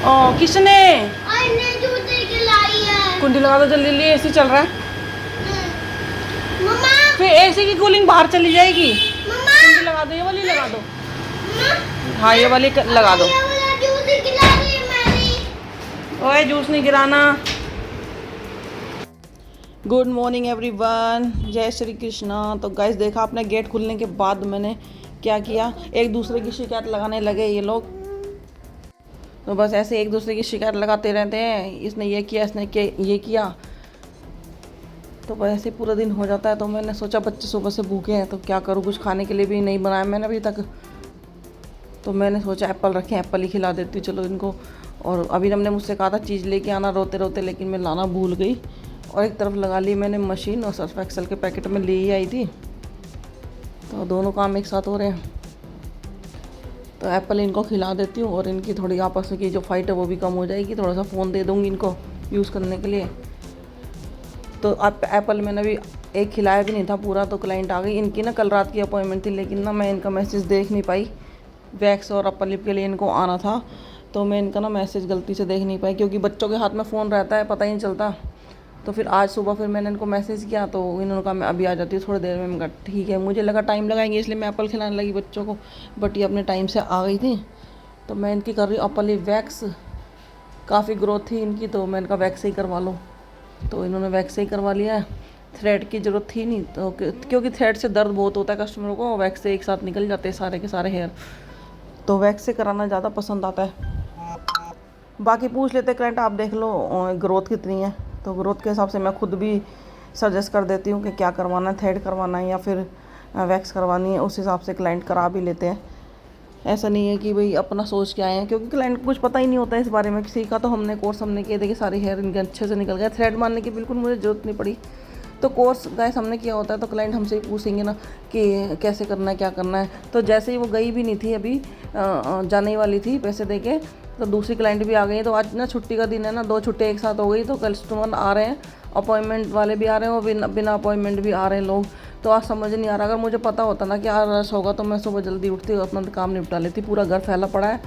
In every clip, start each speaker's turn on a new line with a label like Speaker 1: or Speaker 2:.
Speaker 1: ओ किसने?
Speaker 2: ने जूते खिलाई है।
Speaker 1: कुंडी लगा दो जल्दी, जल्दी एसी चल रहा है।
Speaker 2: मम्मा
Speaker 1: फिर एसी की कूलिंग बाहर चली जाएगी।
Speaker 2: मम्मा
Speaker 1: कुंडी लगा दो, ये वाली लगा दो।
Speaker 2: मम्मा
Speaker 1: हाँ ये वाली लगा दो।
Speaker 2: ये वाला जूते खिला रही है मेरी।
Speaker 1: ओए जूस नहीं गिराना। गुड मॉर्निंग एवरीवन, जय श्री कृष्णा। तो गाइस देखा आपने, गेट खुलने के बाद मैंने क्या किया, एक दूसरे की शिकायत लगाने लगे ये लोग। तो बस ऐसे एक दूसरे की शिकायत लगाते रहते हैं, इसने ये किया, इसने ये किया। तो बस ऐसे पूरा दिन हो जाता है। तो मैंने सोचा बच्चे सुबह से भूखे हैं तो क्या करूँ, कुछ खाने के लिए भी नहीं बनाया मैंने अभी तक। तो मैंने सोचा एप्पल रखे, एप्पल ही खिला देती हूँ चलो इनको। और अभी हमने मुझसे कहा था चीज़ लेके आना रोते रोते, लेकिन मैं लाना भूल गई। और एक तरफ लगा ली मैंने मशीन, और सर्फ एक्सेल के पैकेट में ले ही आई थी। तो दोनों काम एक साथ हो रहे हैं। तो एप्पल इनको खिला देती हूँ और इनकी थोड़ी आपस की जो फाइट है वो भी कम हो जाएगी। थोड़ा सा फ़ोन दे दूँगी इनको यूज़ करने के लिए। तो अब एप्पल मैंने अभी एक खिलाया भी नहीं था पूरा, तो क्लाइंट आ गई। इनकी ना कल रात की अपॉइंटमेंट थी, लेकिन ना मैं इनका मैसेज देख नहीं पाई। वैक्स और अपर लिप के लिए इनको आना था, तो मैं इनका ना मैसेज गलती से देख नहीं पाई, क्योंकि बच्चों के हाथ में फ़ोन रहता है, पता ही नहीं चलता। तो फिर आज सुबह फिर मैंने इनको मैसेज किया, तो इन्होंने कहा मैं अभी आ जाती हूँ थोड़ी देर में। मैं कहा ठीक है, मुझे लगा टाइम लगाएंगे इसलिए मैं एप्पल खिलाने लगी बच्चों को, बट ये अपने टाइम से आ गई थी। तो मैं इनकी कर रही हूँ अपर लिप वैक्स। काफ़ी ग्रोथ थी इनकी, तो मैं इनका वैक्स ही करवा लूँ। तो इन्होंने वैक्स ही करवा लिया है। थ्रेड की ज़रूरत थी नहीं, तो क्योंकि थ्रेड से दर्द बहुत होता है कस्टमरों को, वैक्स से एक साथ निकल जाते हैं सारे के सारे हेयर। तो वैक्स से कराना ज़्यादा पसंद आता है। बाकी पूछ लेते क्लाइंट, आप देख लो ग्रोथ कितनी है। तो ग्रोथ के हिसाब से मैं खुद भी सजेस्ट कर देती हूँ कि क्या करवाना है, थ्रेड करवाना है या फिर वैक्स करवानी है। उस हिसाब से क्लाइंट करा भी लेते हैं। ऐसा नहीं है कि भाई अपना सोच के आए हैं, क्योंकि क्लाइंट को कुछ पता ही नहीं होता है इस बारे में। सीखा तो हमने, कोर्स हमने किए, देखिए सारे हेयर इनके अच्छे से निकल गए। थ्रेड मारने की बिल्कुल मुझे ज़रूरत नहीं पड़ी। तो कोर्स गाइस हमने किया होता है, तो क्लाइंट हमसे ही पूछेंगे ना कि कैसे करना है, क्या करना है। तो जैसे ही वो गई भी नहीं थी अभी, जाने ही वाली थी पैसे दे के, तो दूसरी क्लाइंट भी आ गई। तो आज ना छुट्टी का दिन है ना, 2 छुट्टी एक साथ हो गई। तो कस्टमर आ रहे हैं, अपॉइंटमेंट वाले भी आ रहे हैं और बिना अपॉइंटमेंट भी आ रहे हैं लोग। तो आज समझ नहीं आ रहा। अगर मुझे पता होता ना कि आज रश होगा, तो मैं सुबह जल्दी उठती और अपना काम निपटा लेती। पूरा घर फैला पड़ा है,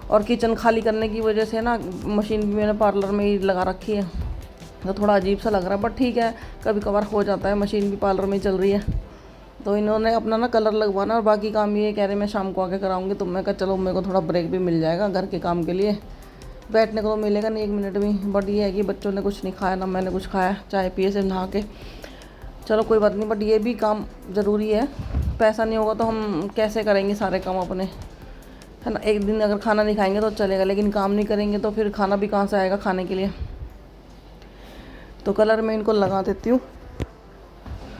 Speaker 1: और किचन खाली करने की वजह से ना मशीन भी मैंने पार्लर में ही लगा रखी है। तो थोड़ा अजीब सा लग रहा है, बट ठीक है, कभी कभार हो जाता है। मशीन भी पार्लर में चल रही है। तो इन्होंने अपना ना कलर लगवाना, और बाकी काम ये कह रहे मैं शाम को आके कराऊंगी। तो मैं कहा चलो, मेरे को थोड़ा ब्रेक भी मिल जाएगा घर के काम के लिए। बैठने को तो मिलेगा नहीं 1 मिनट भी, बट ये है कि बच्चों ने कुछ नहीं खाया ना मैंने कुछ खाया, चाय पिए से नहा के। चलो कोई बात नहीं, बट ये भी काम ज़रूरी है। पैसा नहीं होगा तो हम कैसे करेंगे सारे काम अपने, है ना। एक दिन अगर खाना नहीं खाएंगे तो चलेगा, लेकिन काम नहीं करेंगे तो फिर खाना भी कहाँ से आएगा खाने के लिए। तो कलर मैं इनको लगा देती हूँ।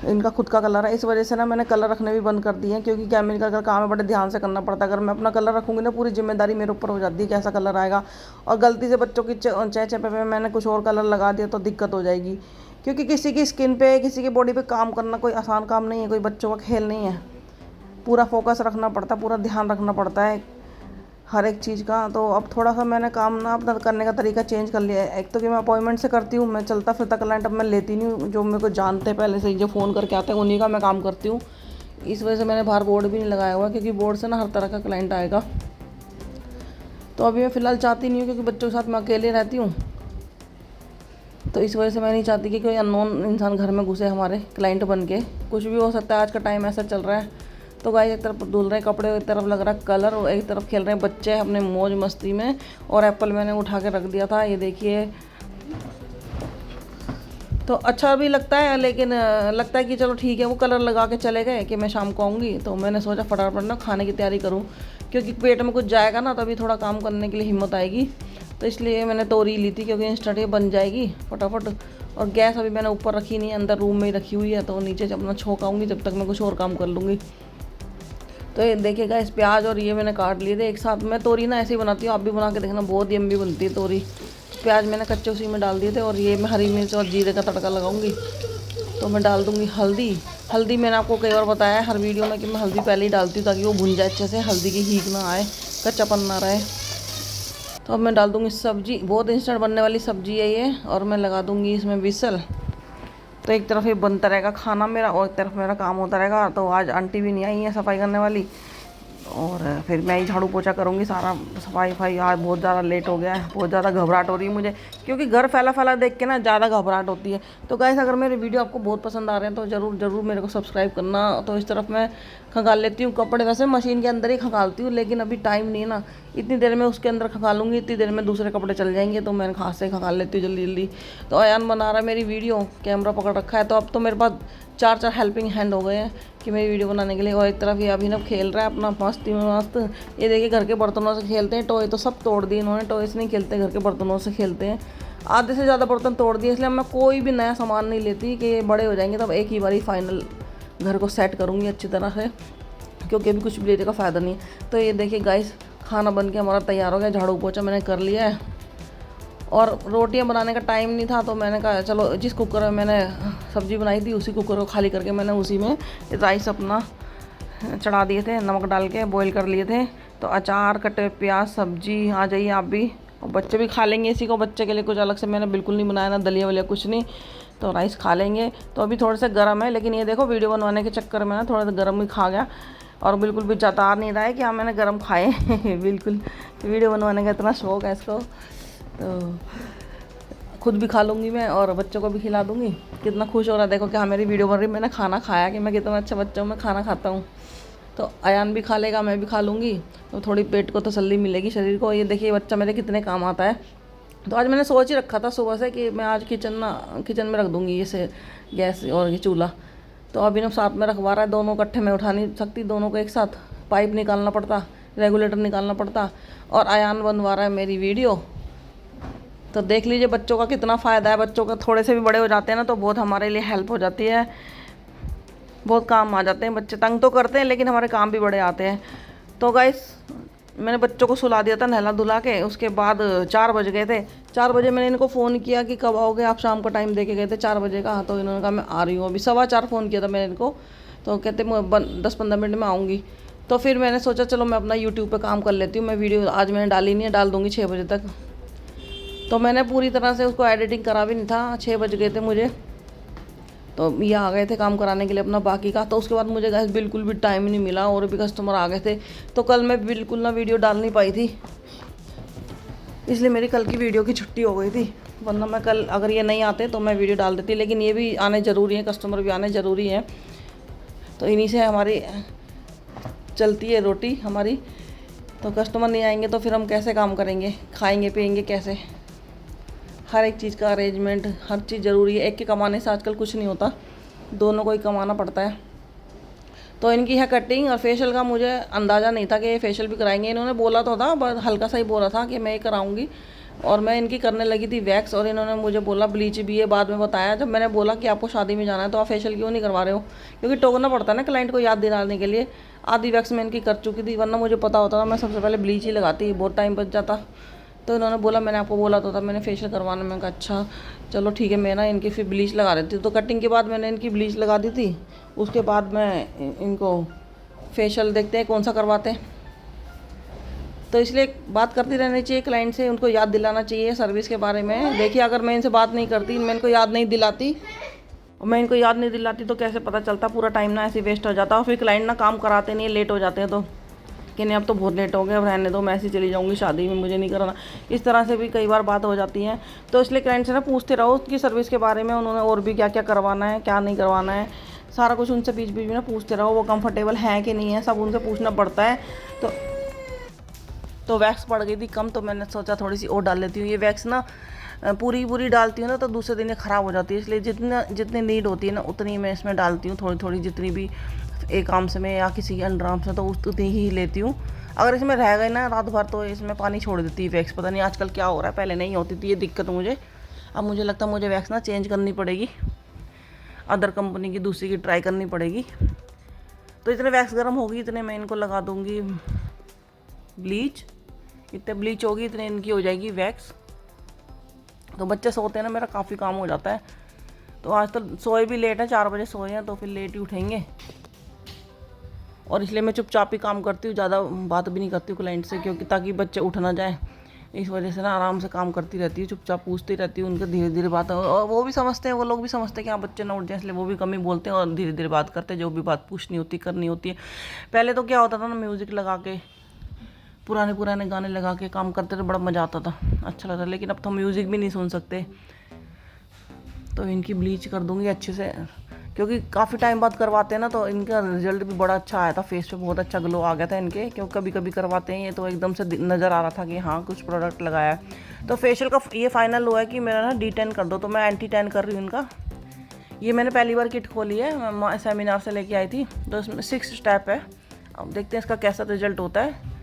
Speaker 1: इनका खुद का कलर है, इस वजह से ना मैंने कलर रखने भी बंद कर दिए हैं, क्योंकि केमिकल का काम है, बड़े ध्यान से करना पड़ता है। अगर मैं अपना कलर रखूँगी ना, पूरी जिम्मेदारी मेरे ऊपर हो जाती है कैसा कलर आएगा। और गलती से बच्चों की चेहरे पे मैंने कुछ और कलर लगा दिया तो दिक्कत हो जाएगी। क्योंकि किसी की स्किन पे, किसी की बॉडी पे काम करना कोई आसान काम नहीं है, कोई बच्चों का खेल नहीं है। पूरा फोकस रखना पड़ता है, पूरा ध्यान रखना पड़ता है हर एक चीज़ का। तो अब थोड़ा सा मैंने काम ना अपना करने का तरीका चेंज कर लिया है। एक तो कि मैं अपॉइंटमेंट से करती हूँ, मैं चलता फिरता क्लाइंट अब मैं लेती नहीं हूँ। जो मेरे को जानते हैं पहले से ही, जो फ़ोन करके आते हैं, उन्हीं का मैं काम करती हूँ। इस वजह से मैंने बाहर बोर्ड भी नहीं लगाया हुआ, क्योंकि बोर्ड से ना हर तरह का क्लाइंट आएगा। तो अभी मैं फ़िलहाल चाहती नहीं हूँ, क्योंकि बच्चों के साथ मैं अकेले रहती हूँ। तो इस वजह से मैं नहीं चाहती कि कोई अननोन इंसान घर में घुसे हमारे क्लाइंट बन के। कुछ भी हो सकता है, आज का टाइम ऐसा चल रहा है। तो गाइस एक तरफ धुल रहे हैं कपड़े, एक तरफ लग रहा है कलर, और एक तरफ खेल रहे हैं बच्चे अपने मौज मस्ती में। और एप्पल मैंने उठा के रख दिया था, ये देखिए। तो अच्छा भी लगता है, लेकिन लगता है कि चलो ठीक है, वो कलर लगा के चले गए कि मैं शाम को आऊँगी। तो मैंने सोचा फटाफट ना खाने की तैयारी करूँ, क्योंकि पेट में कुछ जाएगा ना तभी थोड़ा काम करने के लिए हिम्मत आएगी। तो इसलिए मैंने तोरी ली थी, क्योंकि इंस्टेंट ये बन जाएगी फटाफट। और गैस अभी मैंने ऊपर रखी नहीं है, अंदर रूम में ही रखी हुई है। तो नीचे जब अपना छोंक आऊँगी, जब तक मैं कुछ और काम कर लूँगी। तो ये देखिएगा, इस प्याज और ये मैंने काट लिए थे एक साथ। मैं तोरी ना ऐसे ही बनाती हूँ, आप भी बना के देखना, बहुत यम्मी बनती है तोरी। प्याज मैंने कच्चे उसी में डाल दिए थे, और ये मैं हरी मिर्च और जीरे का तड़का लगाऊंगी। तो मैं डाल दूँगी हल्दी। हल्दी मैंने आपको कई बार बताया है हर वीडियो में कि मैं हल्दी पहले ही डालती हूँ, ताकि वो भुन जाए अच्छे से, हल्दी की हींग ना आए, कच्चापन ना रहे। तो अब मैं डाल दूँगी सब्जी, बहुत इंस्टेंट बनने वाली सब्जी है ये। और मैं लगा दूँगी इसमें विसल। तो एक तरफ ये बनता रहेगा खाना मेरा, और एक तरफ मेरा काम होता रहेगा। तो आज आंटी भी नहीं आई है सफाई करने वाली, और फिर मैं ही झाड़ू पोछा करूँगी, सारा सफाई वफाई। आज बहुत ज़्यादा लेट हो गया है, बहुत ज़्यादा घबराहट हो रही है मुझे, क्योंकि घर फैला फैला देख के ना ज़्यादा घबराहट होती है। तो गाइस अगर मेरे वीडियो आपको बहुत पसंद आ रहे हैं तो ज़रूर मेरे को सब्सक्राइब करना। तो इस तरफ मैं खंगाल लेती हूँ कपड़े, वैसे मशीन के अंदर ही खंगालती हूँ, लेकिन अभी टाइम नहीं है ना, इतनी देर में उसके अंदर खंगालूंगी, इतनी देर में दूसरे कपड़े चल जाएंगे, तो मैं हाथ से खंगाल लेती हूँ जल्दी जल्दी। तो अयान बना रहा है मेरी वीडियो, कैमरा पकड़ रखा है, तो अब तो मेरे पास 4 हेल्पिंग हैंड हो गए हैं कि मेरी वीडियो बनाने के लिए। और एक तरफ ये अभिनव खेल रहा है अपना मस्ती में मस्त। ये देखिए घर के बर्तनों से खेलते हैं, टॉय तो सब तोड़ दिए इन्होंने, टॉय से नहीं खेलते, घर के बर्तनों से खेलते हैं। आधे से ज़्यादा बर्तन तोड़ दिए, इसलिए मैं कोई भी नया सामान नहीं लेती कि बड़े हो जाएंगे तब एक ही बारी फाइनल घर को सेट करूँगी अच्छी तरह से, क्योंकि अभी कुछ भी लेने का फ़ायदा नहीं है। तो ये देखिए गाइस खाना बन के हमारा तैयार हो गया, झाड़ू पोछा मैंने कर लिया है, और रोटियां बनाने का टाइम नहीं था, तो मैंने कहा चलो जिस कुकर में मैंने सब्ज़ी बनाई थी उसी कुकर को खाली करके मैंने उसी में राइस अपना चढ़ा दिए थे, नमक डाल के बॉईल कर लिए थे। तो अचार, कटे प्याज, सब्जी, आ जाइए आप भी, और बच्चे भी खा लेंगे इसी को। बच्चे के लिए कुछ अलग से मैंने बिल्कुल नहीं बनाया, ना दलिया वलिया कुछ नहीं, तो राइस खा लेंगे। तो अभी थोड़े से गर्म है, लेकिन ये देखो वीडियो बनवाने के चक्कर में ना थोड़ा सा गर्म ही खा गया, और बिल्कुल भी जता नहीं रहा है कि हाँ मैंने गर्म खाए बिल्कुल वीडियो बनवाने का इतना शौक है इसको, तो खुद भी खा लूँगी मैं और बच्चों को भी खिला दूँगी। कितना खुश हो रहा है देखो कि हाँ मेरी वीडियो बन रही, मैंने खाना खाया, कि मैं कितना अच्छा बच्चा हूँ, मैं खाना खाता हूँ। तो अयान भी खा लेगा, मैं भी खा लूँगी, तो थोड़ी पेट को तसल्ली मिलेगी शरीर को। ये देखिए बच्चा मेरे कितने काम आता है। तो आज मैंने सोच ही रखा था सुबह से कि मैं आज किचन में रख दूँगी ये गैस और ये चूल्हा। तो अभी ना साथ में रखवा रहा है, दोनों इकट्ठे मैं उठा नहीं सकती, दोनों को एक साथ पाइप निकालना पड़ता, रेगुलेटर निकालना पड़ता, और अयान बनवा रहा है मेरी वीडियो। तो देख लीजिए बच्चों का कितना फ़ायदा है। बच्चों का थोड़े से भी बड़े हो जाते हैं ना तो बहुत हमारे लिए हेल्प हो जाती है, बहुत काम आ जाते हैं। बच्चे तंग तो करते हैं लेकिन हमारे काम भी बड़े आते हैं। तो गाइस मैंने बच्चों को सुला दिया था नहला धुला के, उसके बाद 4 बज गए थे। 4 बजे मैंने इनको फ़ोन किया कि कब आओगे आप, शाम का टाइम दे के गए थे 4 बजे का। तो इन्होंने कहा मैं आ रही हूँ अभी। 4:15 फ़ोन किया था मैंने इनको, तो कहते मैं 10-15 मिनट में आऊँगी। तो फिर मैंने सोचा चलो मैं अपना यूट्यूब पे काम कर लेती हूँ। मैं वीडियो आज मैंने डाली नहीं है, डाल दूँगी 6 बजे तक। तो मैंने पूरी तरह से उसको एडिटिंग करा भी नहीं था, 6 बज गए थे मुझे, तो ये आ गए थे काम कराने के लिए अपना बाकी का। तो उसके बाद मुझे गैस बिल्कुल भी टाइम नहीं मिला, और भी कस्टमर आ गए थे, तो कल मैं बिल्कुल ना वीडियो डाल नहीं पाई थी, इसलिए मेरी कल की वीडियो की छुट्टी हो गई थी। वरना मैं कल अगर ये नहीं आते तो मैं वीडियो डाल देती, लेकिन ये भी आने ज़रूरी है, कस्टमर भी आने ज़रूरी है। तो इन्हीं से हमारी चलती है रोटी हमारी। तो कस्टमर नहीं आएंगे तो फिर हम कैसे काम करेंगे, खाएंगे पिएंगे कैसे। हर एक चीज़ का अरेंजमेंट, हर चीज़ ज़रूरी है। एक के कमाने से आजकल कुछ नहीं होता, दोनों को ही कमाना पड़ता है। तो इनकी है कटिंग और फेशियल का मुझे अंदाज़ा नहीं था कि ये फेशियल भी कराएंगे। इन्होंने बोला तो था, बस हल्का सा ही बोला था कि मैं ये कराऊंगी, और मैं इनकी करने लगी थी वैक्स, और इन्होंने मुझे बोला ब्लीच भी है। बाद में बताया जब मैंने बोला कि आपको शादी में जाना है तो आप फेशियल क्यों नहीं करवा रहे हो, क्योंकि टोकना पड़ता है ना क्लाइंट को याद दिलाने के लिए। आधी वैक्स मैं इनकी कर चुकी थी, वरना मुझे पता होता था मैं सबसे पहले ब्लीच ही लगाती, बहुत टाइम बच जाता। तो इन्होंने बोला मैंने आपको बोला तो था मैंने फेशियल करवाना। मैंने कहा अच्छा चलो ठीक है, मैं ना इनकी फिर ब्लीच लगा देती हूँ। तो कटिंग के बाद मैंने इनकी ब्लीच लगा दी थी, उसके बाद मैं इनको फेशियल देखते हैं कौन सा करवाते हैं। तो इसलिए बात करती रहनी चाहिए क्लाइंट से, उनको याद दिलाना चाहिए सर्विस के बारे में। देखिए अगर मैं इनसे बात नहीं करती, मैं इनको याद नहीं दिलाती, और मैं इनको याद नहीं दिलाती तो कैसे पता चलता, पूरा टाइम ना ऐसे वेस्ट हो जाता। और फिर क्लाइंट ना काम कराते नहीं, लेट हो जाते हैं, तो कि नहीं अब तो बहुत लेट हो गए, अब रहने दो, मैं ऐसे चली जाऊँगी शादी में, मुझे नहीं कराना। इस तरह से भी कई बार बात हो जाती है। तो इसलिए क्लाइंट से ना पूछते रहो उसकी सर्विस के बारे में, उन्होंने और भी क्या क्या करवाना है क्या नहीं करवाना है, सारा कुछ उनसे बीच बीच में ना पूछते रहो, वो कंफर्टेबल है कि नहीं है, सब उनसे पूछना पड़ता है। तो वैक्स पड़ गई थी कम, तो मैंने सोचा थोड़ी सी और डाल लेती हूँ। ये वैक्स ना पूरी डालती हूँ ना तो दूसरे दिन ये ख़राब हो जाती है, इसलिए जितनी नीड होती है ना उतनी मैं इसमें डालती हूँ, थोड़ी थोड़ी जितनी भी एक आर्म्स में या किसी अंडर आर्म्स में, तो उतनी ही लेती हूँ। अगर इसमें रह गई ना रात भर तो इसमें पानी छोड़ देती है वैक्स। पता नहीं आजकल क्या हो रहा है, पहले नहीं होती थी ये दिक्कत मुझे। अब मुझे लगता है मुझे वैक्स ना चेंज करनी पड़ेगी, अदर कंपनी की दूसरी की ट्राई करनी पड़ेगी। तो इतने वैक्स गर्म होगी इतने मैं इनको लगा दूँगी ब्लीच, इतने ब्लीच होगी इतने इनकी हो जाएगी वैक्स। तो बच्चे सोते हैं ना, मेरा काफ़ी काम हो जाता है। तो आज तो सोए भी लेट है, 4 बजे सोए हैं, तो फिर लेट ही उठेंगे, और इसलिए मैं चुपचाप ही काम करती हूँ, ज़्यादा बात भी नहीं करती हूँ क्लाइंट से, क्योंकि ताकि बच्चे उठ ना जाए। इस वजह से ना आराम से काम करती रहती है, चुपचाप पूछती रहती है, उनके धीरे धीरे बात, और वो भी समझते हैं, वो लोग भी समझते हैं कि हाँ बच्चे ना उठ जाए, इसलिए वो भी कम ही बोलते हैं और धीरे धीरे बात करते हैं, जो भी बात पूछनी होती करनी होती है। पहले तो क्या होता था ना, म्यूज़िक लगा के पुराने पुराने गाने लगा के काम करते थे, बड़ा मज़ा आता था, अच्छा लगता था। लेकिन अब तो म्यूज़िक भी नहीं सुन सकते, तो इनकी ब्लीच कर दूँगी अच्छे से, क्योंकि काफ़ी टाइम बाद करवाते हैं ना, तो इनका रिजल्ट भी बड़ा अच्छा आया था, फेस पे बहुत अच्छा ग्लो आ गया था इनके, क्योंकि कभी कभी करवाते हैं ये तो एकदम से नज़र आ रहा था कि हाँ कुछ प्रोडक्ट लगाया है। तो फेशियल का ये फाइनल हुआ है कि मेरा ना D10 कर दो, तो मैं एंटी टैन कर रही हूँ इनका। ये मैंने पहली बार किट खोली है, मैं सेमिनार से लेके आई थी, तो इसमें 6 स्टेप है। अब देखते हैं इसका कैसा रिजल्ट होता है।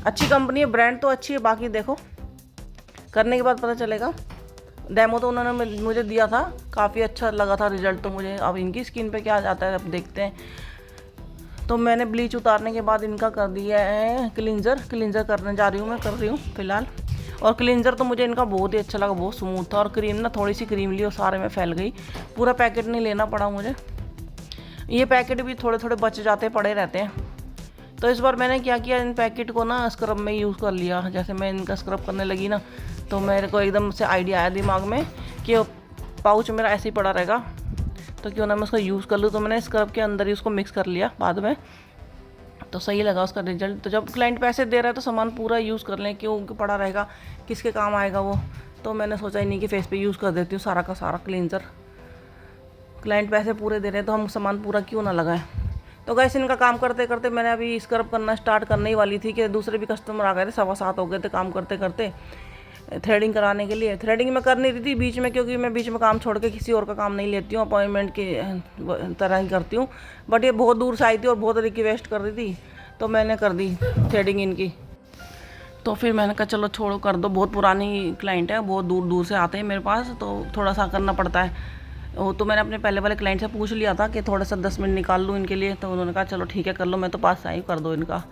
Speaker 1: अच्छी कंपनी है, ब्रांड तो अच्छी है, बाकी देखो करने के बाद पता चलेगा। डेमो तो उन्होंने मुझे दिया था, काफ़ी अच्छा लगा था रिजल्ट तो मुझे। अब इनकी स्किन पे क्या जाता है अब देखते हैं। तो मैंने ब्लीच उतारने के बाद इनका कर दिया है क्लिंजर करने जा रही हूँ, मैं कर रही हूँ फ़िलहाल। और क्लिंजर तो मुझे इनका बहुत ही अच्छा लगा, बहुत स्मूथ था। और क्रीम ना थोड़ी सी क्रीम ली और सारे में फैल गई, पूरा पैकेट नहीं लेना पड़ा मुझे, ये पैकेट भी थोड़े थोड़े बच जाते पड़े रहते हैं। तो इस बार मैंने क्या किया, इन पैकेट को ना स्क्रब में यूज़ कर लिया। जैसे मैं इनका स्क्रब करने लगी ना, तो मेरे को एकदम से आइडिया आया दिमाग में कि पाउच मेरा ऐसे ही पड़ा रहेगा, तो क्यों ना मैं उसका यूज़ कर लूँ। तो मैंने स्क्रब के अंदर ही उसको मिक्स कर लिया बाद में, तो सही लगा उसका रिजल्ट। तो जब क्लाइंट पैसे दे रहा है तो सामान पूरा यूज़ कर लें, क्यों पड़ा रहेगा, किसके काम आएगा वो। तो मैंने सोचा ही नहीं कि फेस पे यूज़ कर देती हूँ सारा का सारा क्लींजर। क्लाइंट पैसे पूरे दे रहे हैं तो हम सामान पूरा क्यों ना लगाएं। तो गाइस इनका काम करते करते मैंने अभी स्क्रब करना स्टार्ट करने ही वाली थी कि दूसरे भी कस्टमर आ गए थे, 7:15 हो गए थे काम करते करते थ्रेडिंग कराने के लिए। थ्रेडिंग मैं कर नहीं रही थी बीच में, क्योंकि मैं बीच में काम छोड़ के किसी और का काम नहीं लेती हूँ, अपॉइंटमेंट की तरह ही करती हूँ। बट ये बहुत दूर से आई थी और बहुत रिक्वेस्ट कर रही थी, तो मैंने कर दी थ्रेडिंग इनकी। तो फिर मैंने कहा चलो छोड़ो कर दो, बहुत पुरानी क्लाइंट है, बहुत दूर दूर से आते हैं मेरे पास, तो थोड़ा सा करना पड़ता है। वो तो मैंने अपने पहले वाले क्लाइंट से पूछ लिया था कि थोड़ा सा 10 मिनट निकाल लूँ इनके लिए, तो उन्होंने कहा चलो ठीक है कर लो, मैं तो पास आई, कर दो इनका।